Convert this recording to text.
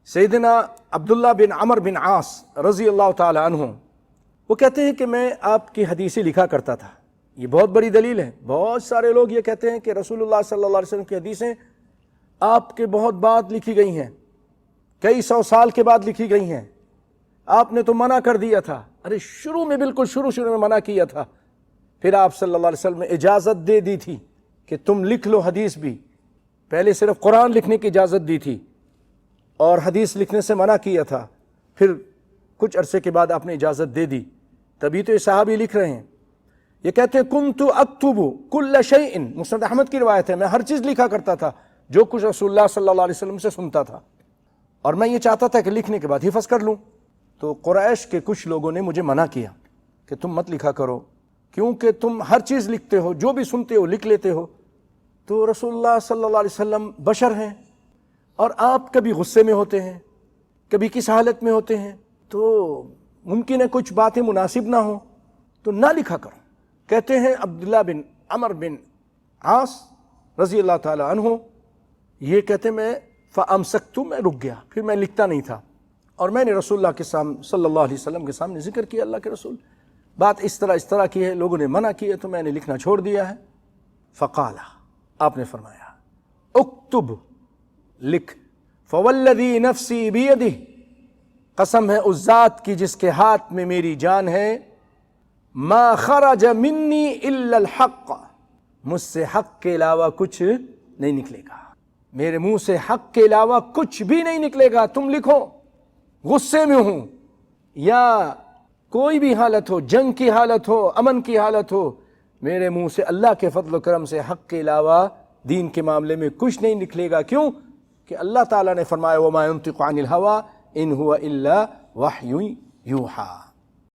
سیدنا عبداللہ بن عمر بن عاص رضی اللہ تعالی عنہ وہ کہتے ہیں کہ میں آپ کی حدیثیں لکھا کرتا تھا. یہ بہت بڑی دلیل ہے. بہت سارے لوگ یہ کہتے ہیں کہ رسول اللہ صلی اللہ علیہ وسلم کی حدیثیں آپ کے بہت بعد لکھی گئی ہیں، کئی سو سال کے بعد لکھی گئی ہیں. آپ نے تو منع کر دیا تھا. ارے شروع میں، بالکل شروع میں منع کیا تھا. پھر آپ صلی اللہ علیہ وسلم نے اجازت دے دی تھی کہ تم لکھ لو حدیث بھی. پہلے صرف قرآن لکھنے کی اجازت دی تھی اور حدیث لکھنے سے منع کیا تھا. پھر کچھ عرصے کے بعد آپ نے اجازت دے دی. تبھی تو یہ صحابی لکھ رہے ہیں. یہ کہتے ہیں کنت اکتب کل شیء، مسند احمد کی روایت ہے، میں ہر چیز لکھا کرتا تھا جو کچھ رسول اللہ صلی اللہ علیہ وسلم سے سنتا تھا، اور میں یہ چاہتا تھا کہ لکھنے کے بعد حفظ کر لوں. تو قریش کے کچھ لوگوں نے مجھے منع کیا کہ تم مت لکھا کرو، کیونکہ تم ہر چیز لکھتے ہو، جو بھی سنتے ہو لکھ لیتے ہو. تو رسول اللہ صلی اللہ علیہ وسلم بشر ہیں، اور آپ کبھی غصے میں ہوتے ہیں، کبھی کس حالت میں ہوتے ہیں، تو ممکن ہے کچھ باتیں مناسب نہ ہوں، تو نہ لکھا کرو. کہتے ہیں عبداللہ بن عمر بن عاص رضی اللہ تعالی عنہ، یہ کہتے میں فَأَمْسَكْتُ، میں رک گیا، پھر میں لکھتا نہیں تھا. اور میں نے رسول اللہ کے سامنے صلی اللہ علیہ وسلم کے سامنے ذکر کیا، اللہ کے رسول بات اس طرح کی ہے، لوگوں نے منع کی ہے تو میں نے لکھنا چھوڑ دیا ہے. فقال، آپ نے فرمایا اکتب، لکھ. فوالذی نفسی بیدہ، قسم ہے اس ذات کی جس کے ہاتھ میں میری جان ہے، ما خرج منی الا الحق، مجھ سے حق کے علاوہ کچھ نہیں نکلے گا، میرے منہ سے حق کے علاوہ کچھ بھی نہیں نکلے گا. تم لکھو، غصے میں ہوں یا کوئی بھی حالت ہو، جنگ کی حالت ہو، امن کی حالت ہو، میرے منہ سے اللہ کے فضل و کرم سے حق کے علاوہ دین کے معاملے میں کچھ نہیں نکلے گا. کیوں کہ اللہ تعالیٰ نے فرمایا وَمَا يَنطِقُ عَنِ الْهَوَىٰ إِنْ هُوَ إِلَّا وَحْيٌ يُوحَىٰ.